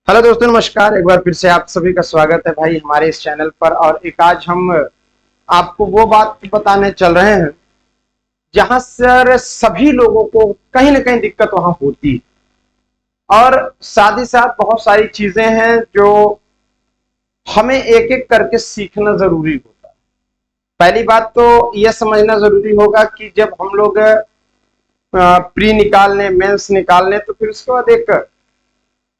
Hello दोस्तों, नमस्कार। एक बार फिर से आप सभी का स्वागत है भाई हमारे इस चैनल पर। और एक आज हम आपको वो बात बताने चल रहे हैं जहां सर सभी लोगों को कहीं ना कहीं दिक्कत वहां होती है, और साथ ही साथ बहुत सारी चीजें हैं जो हमें एक एक करके सीखना जरूरी होता है। पहली बात तो यह समझना जरूरी होगा कि जब हम लोग प्री निकालने, मेंस निकालने, तो फिर उसके बाद एक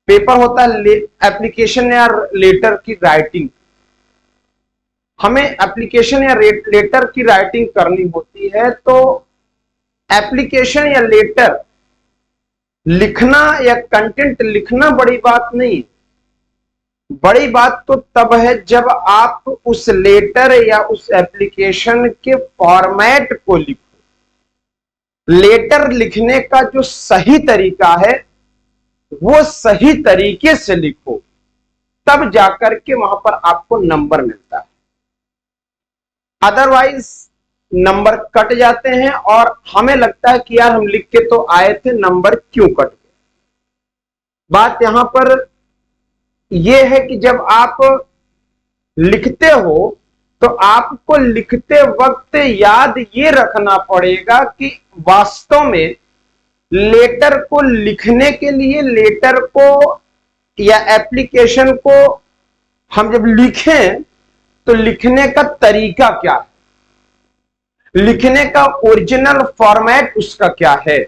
पेपर होता है एप्लीकेशन या लेटर की राइटिंग। हमें एप्लीकेशन या लेटर की राइटिंग करनी होती है, तो एप्लीकेशन या लेटर लिखना या कंटेंट लिखना बड़ी बात नहीं है। बड़ी बात तो तब है जब आप उस लेटर या उस एप्लीकेशन के फॉर्मेट को लिखो। लेटर लिखने का जो सही तरीका है वो सही तरीके से लिखो, तब जाकर के वहां पर आपको नंबर मिलता है। अदरवाइज नंबर कट जाते हैं और हमें लगता है कि यार हम लिख के तो आए थे, नंबर क्यों कट गए। बात यहां पर यह है कि जब आप लिखते हो तो आपको लिखते वक्त याद ये रखना पड़ेगा कि वास्तव में लेटर को लिखने के लिए, लेटर को या एप्लीकेशन को हम जब लिखें तो लिखने का तरीका क्या है, लिखने का ओरिजिनल फॉर्मेट उसका क्या है।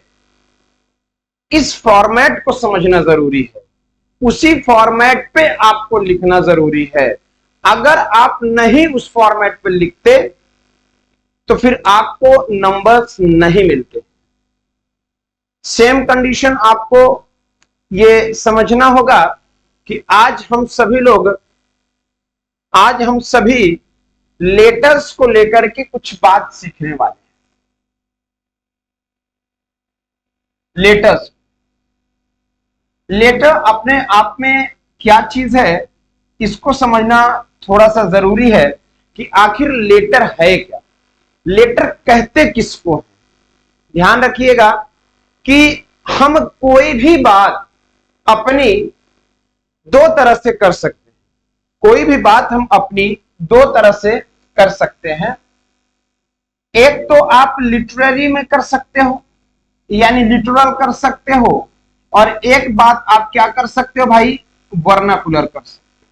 इस फॉर्मेट को समझना जरूरी है, उसी फॉर्मेट पे आपको लिखना जरूरी है। अगर आप नहीं उस फॉर्मेट पे लिखते तो फिर आपको नंबर्स नहीं मिलते। सेम कंडीशन आपको ये समझना होगा कि आज हम सभी लेटर्स को लेकर के कुछ बात सीखने वाले हैं। लेटर अपने आप में क्या चीज है, इसको समझना थोड़ा सा जरूरी है कि आखिर लेटर है क्या, लेटर कहते किसको है। ध्यान रखिएगा कि हम कोई भी बात अपनी दो तरह से कर सकते हैं। कोई भी बात हम अपनी दो तरह से कर सकते हैं। एक तो आप लिटरेरी में कर सकते हो, यानी लिटरल कर सकते हो, और एक बात आप क्या कर सकते हो भाई, वर्नाकुलर कर सकते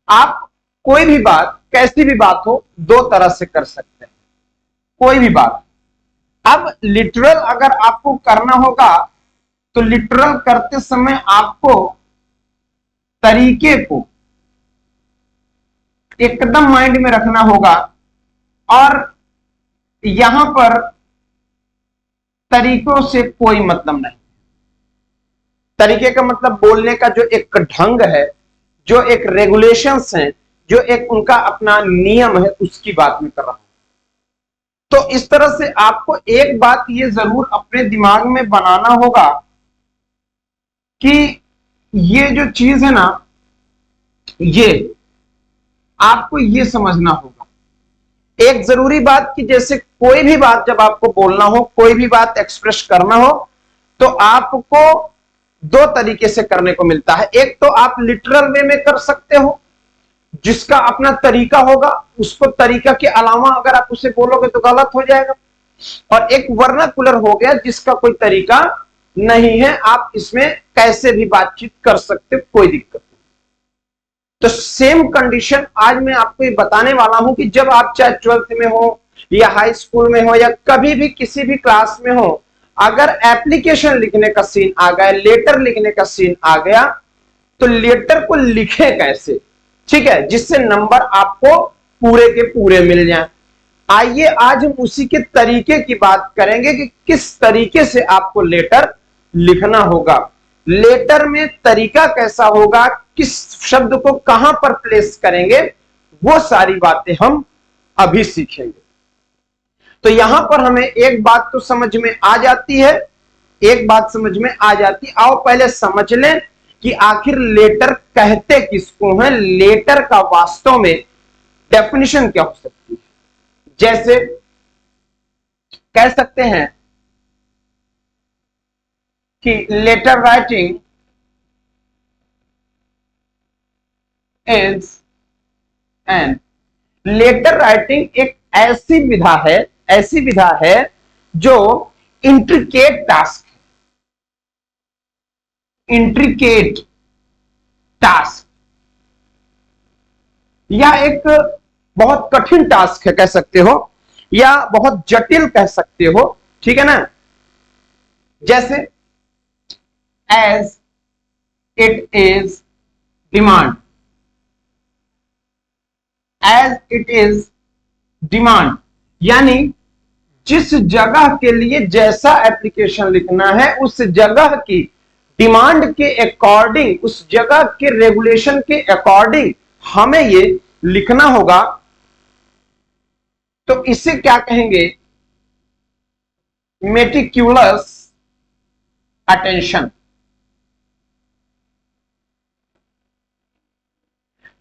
हो। आप कोई भी बात, कैसी भी बात हो, दो तरह से कर सकते हैं, कोई भी बात। अब लिटरल अगर आपको करना होगा तो लिटरल करते समय आपको तरीके को एकदम माइंड में रखना होगा। और यहां पर तरीकों से कोई मतलब नहीं। तरीके का मतलब बोलने का जो एक ढंग है, जो एक रेगुलेशंस हैं, जो एक उनका अपना नियम है, उसकी बात में कर रहा हूं। तो इस तरह से आपको एक बात ये जरूर अपने दिमाग में बनाना होगा कि ये जो चीज है ना, ये आपको ये समझना होगा। एक जरूरी बात कि जैसे कोई भी बात जब आपको बोलना हो, कोई भी बात एक्सप्रेस करना हो, तो आपको दो तरीके से करने को मिलता है। एक तो आप लिटरल वे में कर सकते हो, जिसका अपना तरीका होगा, उसको तरीका के अलावा अगर आप उसे बोलोगे तो गलत हो जाएगा। और एक वर्नाकुलर हो गया जिसका कोई तरीका नहीं है, आप इसमें कैसे भी बातचीत कर सकते, कोई दिक्कत नहीं। तो सेम कंडीशन आज मैं आपको ये बताने वाला हूं कि जब आप चाहे 12th में हो या हाई स्कूल में हो या कभी भी किसी भी क्लास में हो, अगर एप्लीकेशन लिखने का सीन आ गया, लेटर लिखने का सीन आ गया, तो लेटर को लिखे कैसे, ठीक है, जिससे नंबर आपको पूरे के पूरे मिल जाएं। आइए आज हम उसी के तरीके की बात करेंगे कि किस तरीके से आपको लेटर लिखना होगा, लेटर में तरीका कैसा होगा, किस शब्द को कहां पर प्लेस करेंगे, वो सारी बातें हम अभी सीखेंगे। तो यहां पर हमें एक बात तो समझ में आ जाती है, एक बात समझ में आ जाती। आओ पहले समझ लें कि आखिर लेटर कहते किसको हैं, लेटर का वास्तव में डेफिनेशन क्या हो सकती है। जैसे कह सकते हैं कि letter writing is an, letter writing एक ऐसी विधा है जो इंट्रिकेट टास्क, इंट्रिकेट टास्क, या एक बहुत कठिन टास्क है कह सकते हो, या बहुत जटिल कह सकते हो, ठीक है ना। जैसे as it is demand, as it is demand, यानी जिस जगह के लिए जैसा एप्लीकेशन लिखना है उस जगह की डिमांड के अकॉर्डिंग, उस जगह के रेगुलेशन के अकॉर्डिंग हमें ये लिखना होगा। तो इसे क्या कहेंगे? मेटिक्यूलस अटेंशन।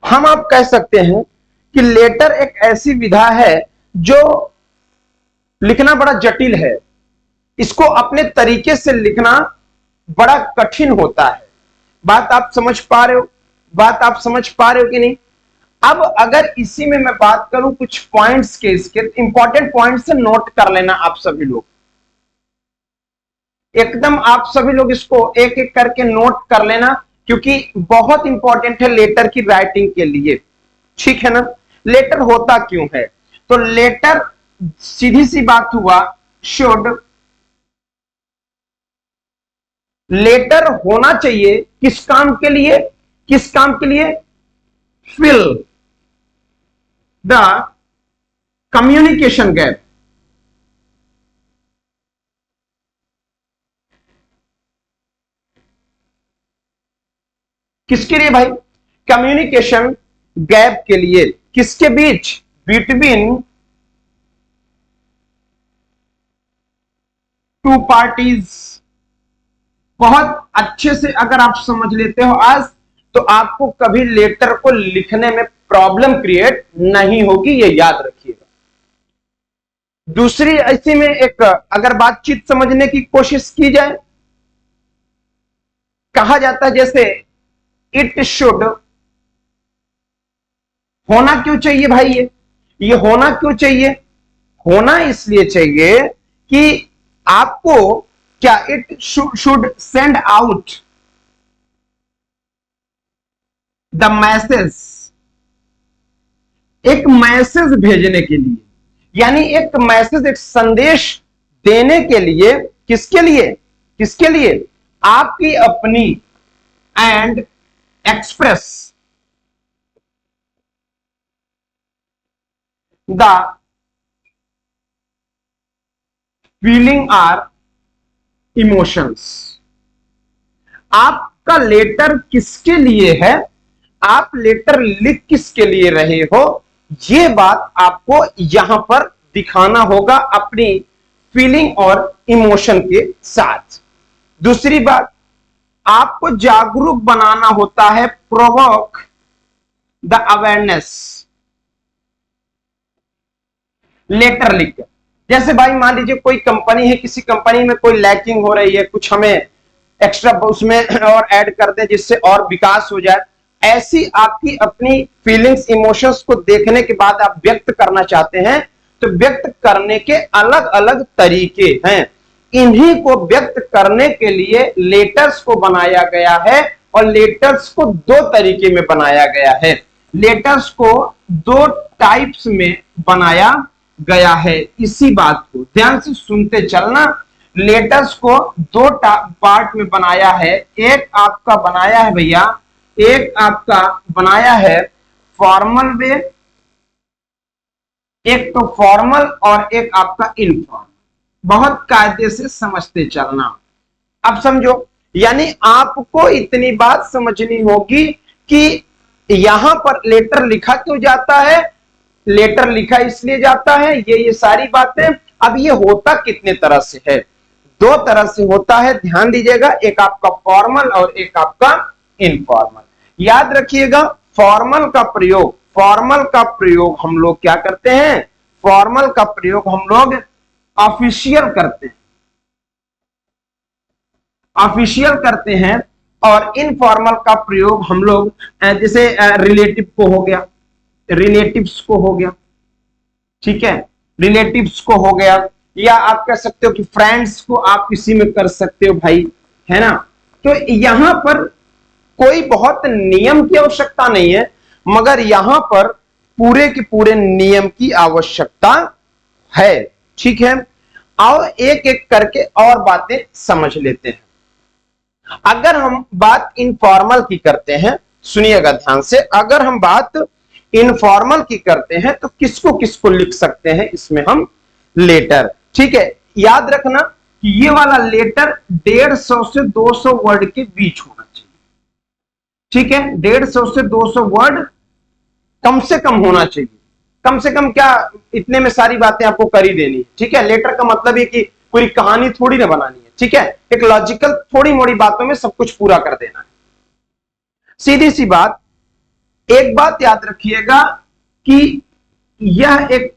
हम आप कह सकते हैं कि लेटर एक ऐसी विधा है जो लिखना बड़ा जटिल है, इसको अपने तरीके से लिखना बड़ा कठिन होता है। बात आप समझ पा रहे हो? बात आप समझ पा रहे हो कि नहीं? अब अगर इसी में मैं बात करूं कुछ पॉइंट्स के, इसके इंपॉर्टेंट पॉइंट्स से नोट कर लेना आप सभी लोग, एकदम आप सभी लोग इसको एक एक करके नोट कर लेना, क्योंकि बहुत इंपॉर्टेंट है लेटर की राइटिंग के लिए, ठीक है ना। लेटर होता क्यों है? तो लेटर सीधी सी बात हुआ, शुड, लेटर होना चाहिए किस काम के लिए? किस काम के लिए? Fill the communication gap. किसके लिए भाई? कम्युनिकेशन गैप के लिए। किसके बीच? Between two parties. बहुत अच्छे से अगर आप समझ लेते हो आज, तो आपको कभी लेटर को लिखने में प्रॉब्लम क्रिएट नहीं होगी, ये याद रखिएगा। दूसरी ऐसी में एक अगर बातचीत समझने की कोशिश की जाए, कहा जाता है जैसे इट शुड, होना क्यों चाहिए भाई? ये होना क्यों चाहिए? होना इसलिए चाहिए कि आपको क्या, it should send out the message, एक मैसेज भेजने के लिए, यानी एक मैसेज, एक संदेश देने के लिए। किसके लिए? किसके लिए? आपकी अपनी, and express the feeling or emotions. आपका लेटर किसके लिए है? आप लेटर लिख किसके लिए रहे हो? यह बात आपको यहां पर दिखाना होगा अपनी फीलिंग और इमोशन के साथ। दूसरी बात, आपको जागरूक बनाना होता है, प्रोवोक द अवेयरनेस, लेटर लिखकर। जैसे भाई मान लीजिए कोई कंपनी है, किसी कंपनी में कोई लैकिंग हो रही है, कुछ हमें एक्स्ट्रा उसमें और ऐड कर दें जिससे और विकास हो जाए। ऐसी आपकी अपनी फीलिंग्स, इमोशंस को देखने के बाद आप व्यक्त करना चाहते हैं, तो व्यक्त करने के अलग अलग तरीके हैं। इन्हीं को व्यक्त करने के लिए लेटर्स को बनाया गया है, और लेटर्स को दो तरीके में बनाया गया है। लेटर्स को दो टाइप्स में बनाया गया है। इसी बात को ध्यान से सुनते चलना। लेटर्स को दो पार्ट में बनाया है। एक आपका बनाया है भैया, एक आपका बनाया है फॉर्मल वे, एक तो फॉर्मल और एक आपका इनफॉर्मल। बहुत कायदे से समझते चलना। अब समझो, यानी आपको इतनी बात समझनी होगी कि यहां पर लेटर लिखा क्यों जाता है, लेटर लिखा इसलिए जाता है, ये सारी बातें। अब ये होता कितने तरह से है? दो तरह से होता है, ध्यान दीजिएगा। एक आपका फॉर्मल और एक आपका इनफॉर्मल। याद रखिएगा, फॉर्मल का प्रयोग हम लोग क्या करते हैं? फॉर्मल का प्रयोग हम लोग ऑफिशियल करते हैं। ऑफिशियल करते हैं, और इनफॉर्मल का प्रयोग हम लोग जैसे रिलेटिव को हो गया, रिलेटिव्स को हो गया, ठीक है, रिलेटिव्स को हो गया, या आप कह सकते हो कि फ्रेंड्स को आप इसी में कर सकते हो भाई, है ना। तो यहां पर कोई बहुत नियम की आवश्यकता नहीं है, मगर यहां पर पूरे के पूरे नियम की आवश्यकता है, ठीक है। आओ एक एक करके और बातें समझ लेते हैं। अगर हम बात इनफॉर्मल की करते हैं, सुनिएगा ध्यान से, अगर हम बात इनफॉर्मल की करते हैं तो किसको किसको लिख सकते हैं इसमें हम, लेटर, ठीक है। याद रखना कि ये वाला लेटर 150 से 200 वर्ड के बीच होना चाहिए, ठीक है। 150 से 200 वर्ड कम से कम होना चाहिए। कम से कम क्या, इतने में सारी बातें आपको कर ही देनी है, ठीक है। लेटर का मतलब ये कि पूरी कहानी थोड़ी ना बनानी है, ठीक है। एक लॉजिकल थोड़ी मोड़ी बातों में सब कुछ पूरा कर देना है, सीधी सी बात। एक बात याद रखिएगा कि यह एक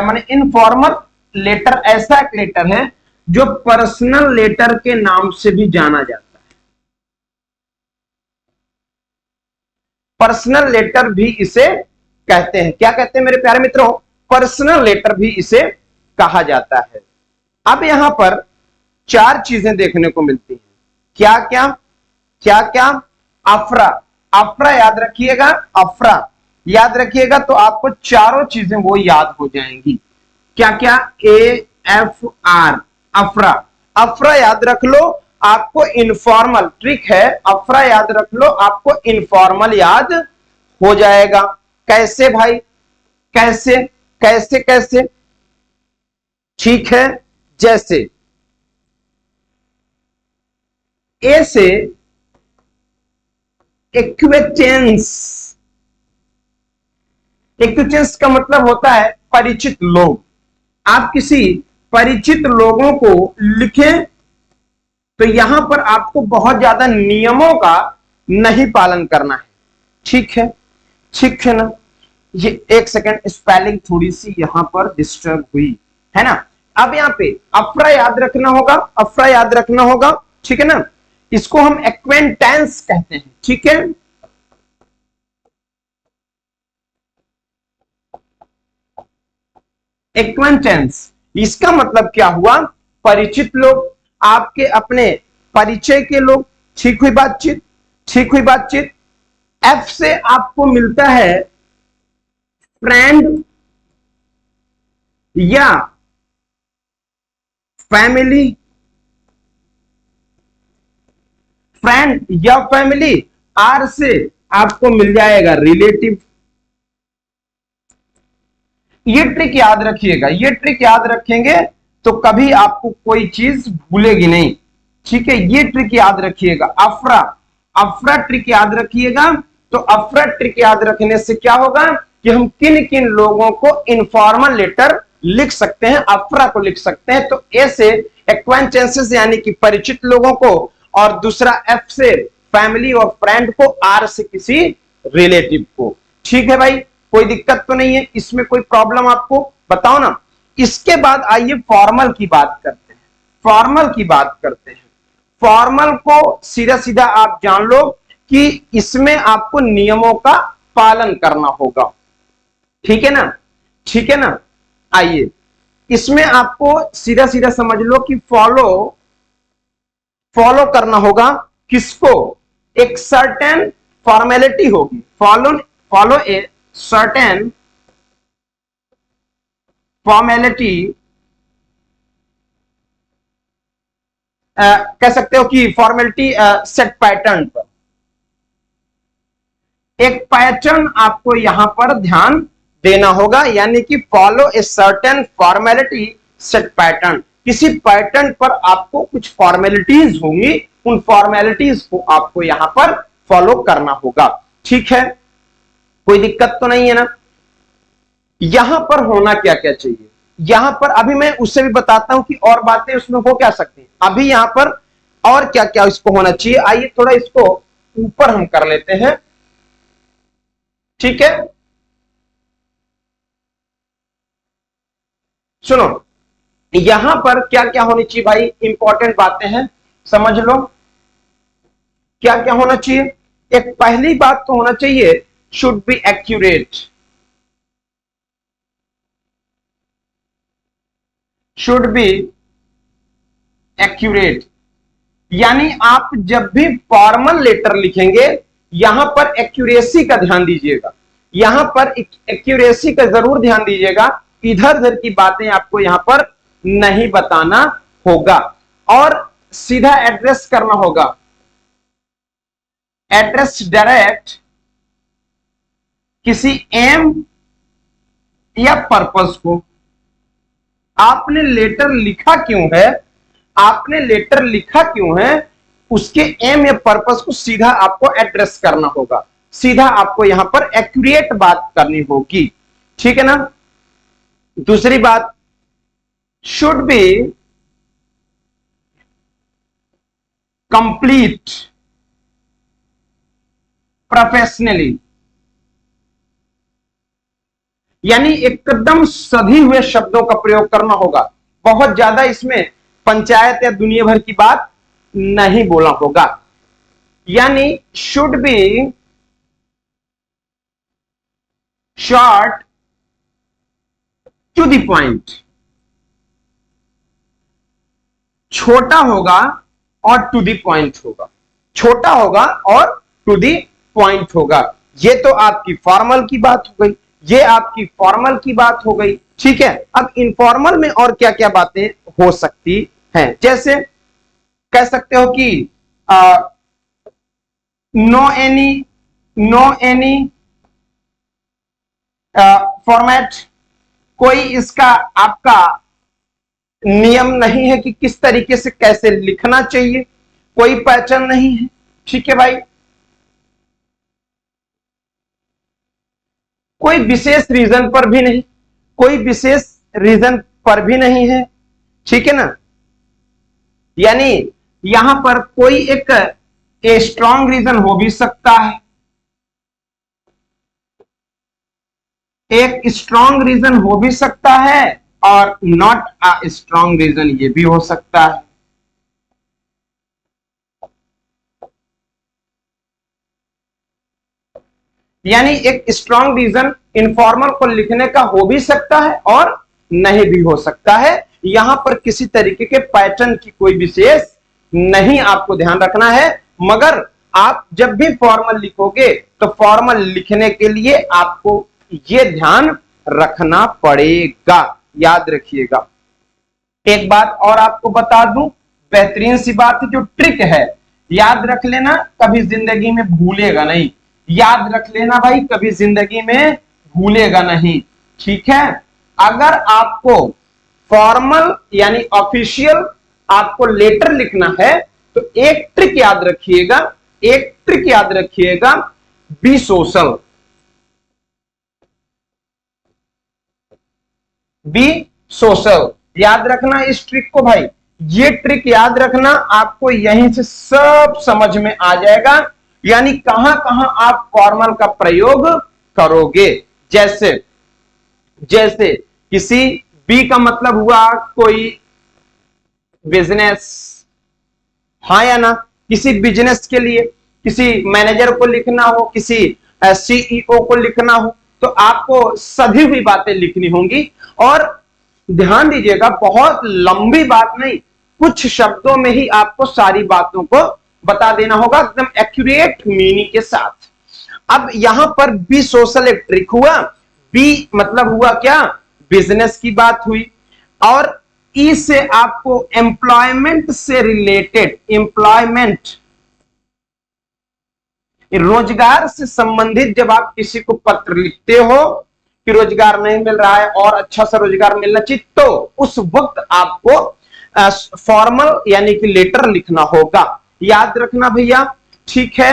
माने इनफॉर्मल लेटर ऐसा एक लेटर है जो पर्सनल लेटर के नाम से भी जाना जाता है। पर्सनल लेटर भी इसे कहते हैं। क्या कहते हैं मेरे प्यारे मित्रों? पर्सनल लेटर भी इसे कहा जाता है। अब यहां पर चार चीजें देखने को मिलती हैं। क्या क्या? क्या क्या? अफरा, अफरा याद रखिएगा, अफरा याद रखिएगा तो आपको चारों चीजें वो याद हो जाएंगी। क्या क्या? AFR, अफरा। अफरा याद रख लो, आपको इनफॉर्मल, ट्रिक है, अफरा याद रख लो, आपको इनफॉर्मल याद हो जाएगा। कैसे भाई? कैसे कैसे कैसे? ठीक है, जैसे ए से एक्वेटेंस, एक्वेटेंस का मतलब होता है परिचित लोग। आप किसी परिचित लोगों को लिखें तो यहां पर आपको बहुत ज्यादा नियमों का नहीं पालन करना है, ठीक है, ठीक है ना। ये एक सेकंड, स्पेलिंग थोड़ी सी यहां पर डिस्टर्ब हुई है ना। अब यहां पे अफरा याद रखना होगा, अफरा याद रखना होगा, ठीक है ना। इसको हम एक्वेंटेंस कहते हैं, ठीक है। एक्वेंटेंस, इसका मतलब क्या हुआ? परिचित लोग, आपके अपने परिचय के लोग, ठीक हुई बातचीत, ठीक हुई बातचीत। एफ से आपको मिलता है फ्रेंड या फैमिली, फ्रेंड या फैमिली। आर से आपको मिल जाएगा रिलेटिव। ये ट्रिक याद रखिएगा, ये ट्रिक याद रखेंगे तो कभी आपको कोई चीज भूलेगी नहीं, ठीक है। ये ट्रिक याद रखिएगा, अफरा, अफरा ट्रिक याद रखिएगा। तो अफरा ट्रिक याद रखने से क्या होगा कि हम किन किन लोगों को इनफॉर्मल लेटर लिख सकते हैं, अफरा को लिख सकते हैं। तो ए से एक्वेंटेंसेस यानी कि परिचित लोगों को, और दूसरा एफ से फैमिली और फ्रेंड को, आर से किसी रिलेटिव को, ठीक है भाई। कोई दिक्कत तो नहीं है इसमें, कोई प्रॉब्लम आपको बताओ ना। इसके बाद आइए फॉर्मल की बात करते हैं, फॉर्मल की बात करते हैं। फॉर्मल को सीधा सीधा आप जान लो कि इसमें आपको नियमों का पालन करना होगा, ठीक है ना, ठीक है ना। आइए इसमें आपको सीधा सीधा समझ लो कि फॉलो, फॉलो करना होगा किसको? एक सर्टेन फॉर्मेलिटी होगी, follow, follow a certain formality, कह सकते हो कि फॉर्मेलिटी सेट पैटर्न पर। एक पैटर्न आपको यहां पर ध्यान देना होगा, यानी कि follow a certain formality set pattern. किसी पैटर्न पर आपको कुछ फॉर्मेलिटीज होंगी, उन फॉर्मेलिटीज को आपको यहां पर फॉलो करना होगा, ठीक है। कोई दिक्कत तो नहीं है ना। यहां पर होना क्या क्या चाहिए, यहां पर अभी मैं उससे भी बताता हूं कि और बातें उसमें हो क्या सकती हैं। अभी यहां पर और क्या क्या इसको होना चाहिए, आइए थोड़ा इसको ऊपर हम कर लेते हैं, ठीक है। सुनो, यहां पर क्या क्या होनी चाहिए भाई, इंपॉर्टेंट बातें हैं, समझ लो। क्या क्या होना चाहिए? एक पहली बात तो होना चाहिए, should be accurate, should be accurate. यानी आप जब भी फॉर्मल लेटर लिखेंगे यहां पर एक्यूरेसी का ध्यान दीजिएगा, यहां पर एक्यूरेसी का जरूर ध्यान दीजिएगा। इधर उधर की बातें आपको यहां पर नहीं बताना होगा और सीधा एड्रेस करना होगा। एड्रेस डायरेक्ट किसी एम या पर्पस को। आपने लेटर लिखा क्यों है, आपने लेटर लिखा क्यों है, उसके एम या पर्पस को सीधा आपको एड्रेस करना होगा, सीधा आपको यहां पर एक्यूरेट बात करनी होगी, ठीक है ना। दूसरी बात, शुड बी कंप्लीट प्रोफेशनली, यानी एकदम सधी हुए शब्दों का प्रयोग करना होगा। बहुत ज्यादा इसमें पंचायत या दुनिया भर की बात नहीं बोलना होगा। यानी should be short to the point, छोटा होगा और टू द पॉइंट होगा, छोटा होगा और टू द पॉइंट होगा। ये तो आपकी फॉर्मल की बात हो गई, ये आपकी फॉर्मल की बात हो गई, ठीक है। अब इनफॉर्मल में और क्या क्या बातें हो सकती हैं, जैसे कह सकते हो कि नो एनी फॉर्मेट, कोई इसका आपका नियम नहीं है कि किस तरीके से कैसे लिखना चाहिए, कोई पैटर्न नहीं है, ठीक है भाई। कोई विशेष रीजन पर भी नहीं, कोई विशेष रीजन पर भी नहीं है, ठीक है ना। यानी यहां पर कोई एक स्ट्रॉन्ग रीजन हो भी सकता है, एक स्ट्रॉन्ग रीजन हो भी सकता है और नॉट अ स्ट्रॉन्ग रीजन ये भी हो सकता है। यानी एक स्ट्रॉन्ग रीजन इनफॉर्मल को लिखने का हो भी सकता है और नहीं भी हो सकता है। यहां पर किसी तरीके के पैटर्न की कोई विशेष नहीं आपको ध्यान रखना है, मगर आप जब भी फॉर्मल लिखोगे तो फॉर्मल लिखने के लिए आपको यह ध्यान रखना पड़ेगा, याद रखिएगा। एक बात और आपको बता दूं, बेहतरीन सी बात है, जो ट्रिक है याद रख लेना, कभी जिंदगी में भूलेगा नहीं, याद रख लेना भाई, कभी जिंदगी में भूलेगा नहीं, ठीक है। अगर आपको फॉर्मल यानी ऑफिशियल आपको लेटर लिखना है तो एक ट्रिक याद रखिएगा, एक ट्रिक याद रखिएगा, बी सोशल, बी सोशल, याद रखना इस ट्रिक को भाई, ये ट्रिक याद रखना, आपको यहीं से सब समझ में आ जाएगा। यानी कहां कहां आप फॉर्मल का प्रयोग करोगे। जैसे जैसे किसी बी का मतलब हुआ कोई बिजनेस, हाँ या ना, किसी बिजनेस के लिए किसी मैनेजर को लिखना हो, किसी सीईओ को लिखना हो, तो आपको सभी भी बातें लिखनी होंगी। और ध्यान दीजिएगा, बहुत लंबी बात नहीं, कुछ शब्दों में ही आपको सारी बातों को बता देना होगा, एकदम एक्यूरेट मीनिंग के साथ। अब यहां पर बी सोशल एक ट्रिक हुआ, बी मतलब हुआ क्या, बिजनेस की बात हुई, और ई से आपको एम्प्लॉयमेंट से रिलेटेड, एम्प्लॉयमेंट रोजगार से संबंधित जब आप किसी को पत्र लिखते हो कि रोजगार नहीं मिल रहा है और अच्छा सा रोजगार मिलना चाहिए, तो उस वक्त आपको फॉर्मल यानी कि लेटर लिखना होगा, याद रखना भैया, ठीक है।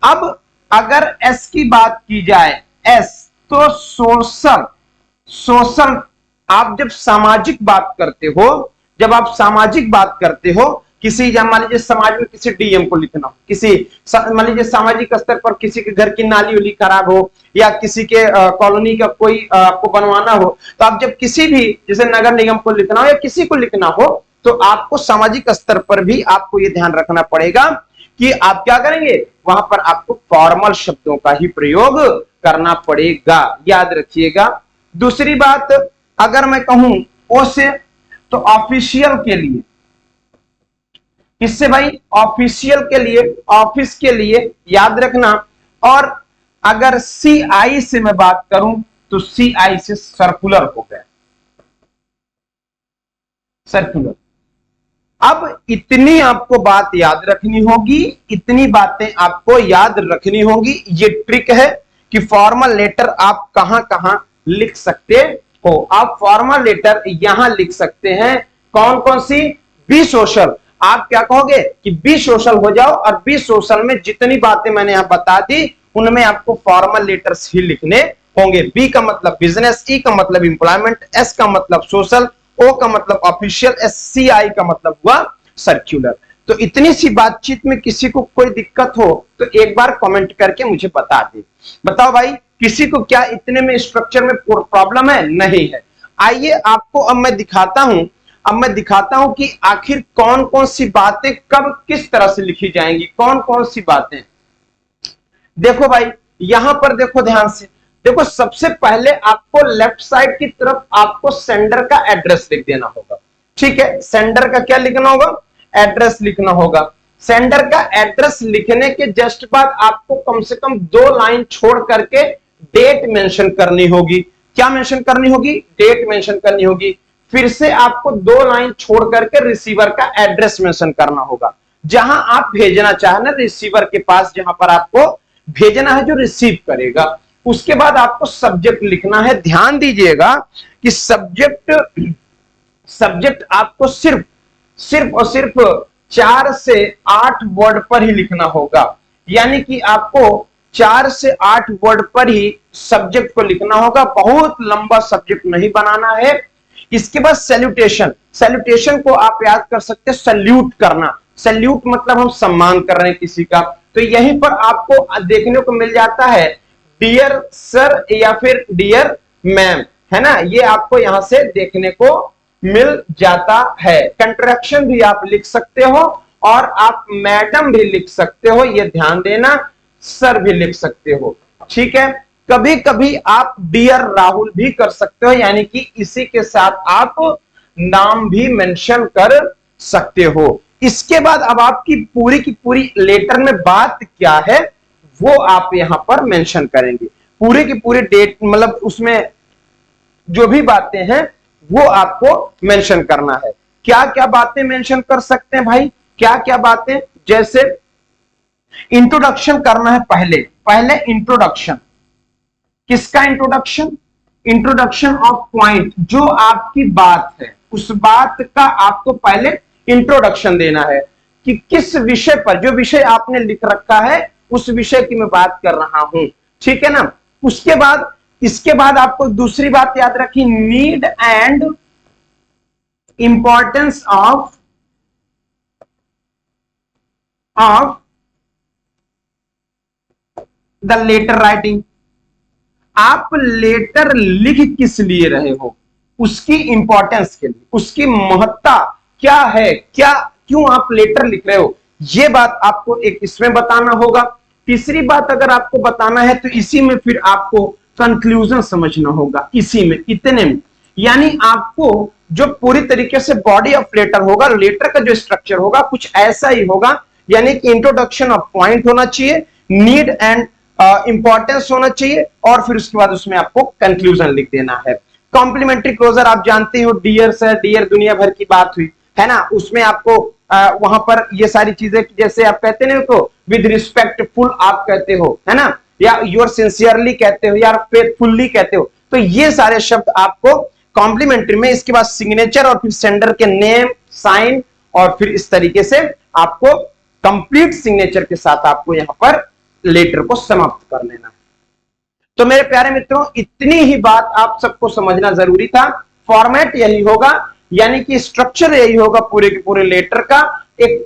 अब अगर एस की बात की जाए, एस तो सोशल, सोशल आप जब सामाजिक बात करते हो, जब आप सामाजिक बात करते हो, किसी मान लीजिए समाज में किसी डीएम को लिखना हो, किसी मान लीजिए सामाजिक स्तर पर किसी के घर की नाली उली खराब हो या किसी के कॉलोनी का कोई आपको बनवाना हो, तो आप जब किसी भी जैसे नगर निगम को लिखना हो या किसी को लिखना हो, तो आपको सामाजिक स्तर पर भी आपको यह ध्यान रखना पड़ेगा कि आप क्या करेंगे, वहां पर आपको फॉर्मल शब्दों का ही प्रयोग करना पड़ेगा, याद रखिएगा। दूसरी बात, अगर मैं कहूं ओ से, तो ऑफिशियल के लिए, किससे भाई, ऑफिशियल के लिए, ऑफिस के लिए, याद रखना। और अगर सीआई से मैं बात करूं तो सीआई से सर्कुलर हो गया, सर्कुलर। अब इतनी आपको बात याद रखनी होगी, इतनी बातें आपको याद रखनी होगी। ये ट्रिक है कि फॉर्मल लेटर आप कहां कहां लिख सकते हो। आप फॉर्मल लेटर यहां लिख सकते हैं, कौन कौन सी, बी सोशल। आप क्या कहोगे कि बी सोशल हो जाओ, और बी सोशल में जितनी बातें मैंने यहां बता दी उनमें आपको फॉर्मल लेटर्स ही लिखने होंगे। बी का मतलब बिजनेस, ई का मतलब इंप्लॉयमेंट, एस का मतलब सोशल, ओ का मतलब ऑफिशियल, एससीआई का मतलब हुआ सर्क्यूलर। तो इतनी सी बातचीत में किसी को कोई दिक्कत हो तो एक बार कमेंट करके मुझे बता दे। बताओ भाई, किसी को क्या इतने में स्ट्रक्चर में प्रॉब्लम है? नहीं है। आइए आपको अब मैं दिखाता हूं कि आखिर कौन कौन सी बातें कब किस तरह से लिखी जाएंगी, कौन कौन सी बातें। देखो भाई, यहां पर देखो ध्यान से, देखो सबसे पहले आपको लेफ्ट साइड की तरफ आपको सेंडर का एड्रेस लिख देना होगा। ठीक है, सेंडर का क्या लिखना होगा, एड्रेस लिखना होगा। सेंडर का एड्रेस लिखने के जस्ट बाद आपको कम से कम 2 लाइन छोड़ करके डेट मेंशन करनी होगी। क्या मेंशन करनी होगी, डेट मेंशन करनी होगी। फिर से आपको 2 लाइन छोड़ करके रिसीवर का एड्रेस मेंशन करना होगा, जहां आप भेजना चाहे ना, रिसीवर के पास जहां पर आपको भेजना है, जो रिसीव करेगा। उसके बाद आपको सब्जेक्ट लिखना है। ध्यान दीजिएगा कि सब्जेक्ट आपको सिर्फ और सिर्फ 4 से 8 वर्ड पर ही लिखना होगा। यानी कि आपको 4 से 8 वर्ड पर ही सब्जेक्ट को लिखना होगा, बहुत लंबा सब्जेक्ट नहीं बनाना है। इसके बाद सैल्यूटेशन को आप याद कर सकते हैं, सैल्यूट करना। सैल्यूट मतलब हम सम्मान कर रहे हैं किसी का। तो यहीं पर आपको देखने को मिल जाता है डियर सर या फिर डियर मैम, है ना, ये आपको यहां से देखने को मिल जाता है। कंट्रैक्शन भी आप लिख सकते हो और आप मैडम भी लिख सकते हो, ये ध्यान देना, सर भी लिख सकते हो। ठीक है, कभी कभी आप डियर राहुल भी कर सकते हो, यानी कि इसी के साथ आप नाम भी मेंशन कर सकते हो। इसके बाद अब आपकी पूरी की पूरी लेटर में बात क्या है वो आप यहां पर मेंशन करेंगे। पूरी की पूरी डेट मतलब उसमें जो भी बातें हैं वो आपको मेंशन करना है। क्या क्या बातें मेंशन कर सकते हैं भाई, क्या क्या बातें, जैसे इंट्रोडक्शन करना है। पहले इंट्रोडक्शन, किसका इंट्रोडक्शन, इंट्रोडक्शन ऑफ पॉइंट, जो आपकी बात है उस बात का आपको पहले इंट्रोडक्शन देना है कि किस विषय पर, जो विषय आपने लिख रखा है उस विषय की मैं बात कर रहा हूं। ठीक है ना। उसके बाद, इसके बाद आपको दूसरी बात याद रखी, need and importance of the letter writing. आप लेटर लिख किस लिए रहे हो, उसकी इंपॉर्टेंस के लिए, उसकी महत्ता क्या है, क्या क्यों आप लेटर लिख रहे हो, यह बात आपको एक इसमें बताना होगा। तीसरी बात अगर आपको बताना है तो इसी में फिर आपको कंक्लूजन समझना होगा, इसी में, इतने में। यानी आपको जो पूरी तरीके से बॉडी ऑफ लेटर होगा, लेटर का जो स्ट्रक्चर होगा कुछ ऐसा ही होगा। यानी कि इंट्रोडक्शन ऑफ पॉइंट होना चाहिए, नीड एंड इंपॉर्टेंस होना चाहिए, और फिर उसके बाद उसमें आपको कंक्लूजन लिख देना है। कॉम्प्लीमेंट्री क्लोजर आप जानते हो, डियर सर, डियर दुनिया भर की बात हुई है ना, उसमें आपको वहां पर ये सारी चीजें, जैसे आप कहते हैं तो विद रिस्पेक्टफुल आप कहते हो, है ना, या योर सिंसियरली कहते हो, या फेथफुल्ली कहते हो। तो ये सारे शब्द आपको कॉम्प्लीमेंट्री में, इसके बाद सिग्नेचर और फिर सेंडर के नेम, साइन, और फिर इस तरीके से आपको कंप्लीट सिग्नेचर के साथ आपको यहां पर लेटर को समाप्त कर लेना है। तो मेरे प्यारे मित्रों, इतनी ही बात आप सबको समझना जरूरी था। फॉर्मेट यही होगा, यानी कि स्ट्रक्चर यही होगा पूरे के पूरे लेटर का। एक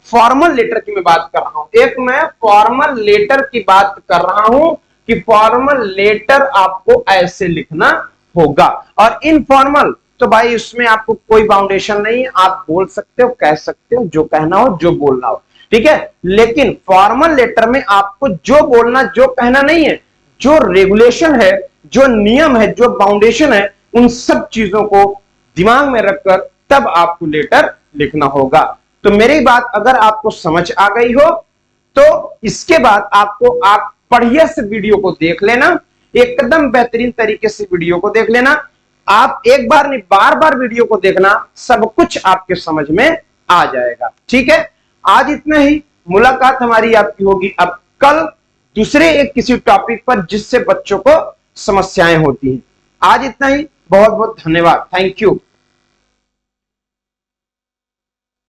फॉर्मल लेटर की मैं बात कर रहा हूं, एक मैं फॉर्मल लेटर की बात कर रहा हूं कि फॉर्मल लेटर आपको ऐसे लिखना होगा। और इनफॉर्मल तो भाई उसमें आपको कोई बाउंडेशन नहीं है, आप बोल सकते हो, कह सकते हो, जो कहना हो, जो बोलना हो। ठीक है। लेकिन फॉर्मल लेटर में आपको जो बोलना जो कहना नहीं है, जो रेगुलेशन है, जो नियम है, जो फाउंडेशन है, उन सब चीजों को दिमाग में रखकर तब आपको लेटर लिखना होगा। तो मेरी बात अगर आपको समझ आ गई हो तो इसके बाद आपको आप बढ़िया से वीडियो को देख लेना, एकदम बेहतरीन तरीके से वीडियो को देख लेना। आप एक बार नहीं बार बार वीडियो को देखना, सब कुछ आपके समझ में आ जाएगा। ठीक है, आज इतना ही। मुलाकात हमारी आपकी होगी अब कल दूसरे एक किसी टॉपिक पर जिससे बच्चों को समस्याएं होती हैं। आज इतना ही, बहुत बहुत धन्यवाद, थैंक यू।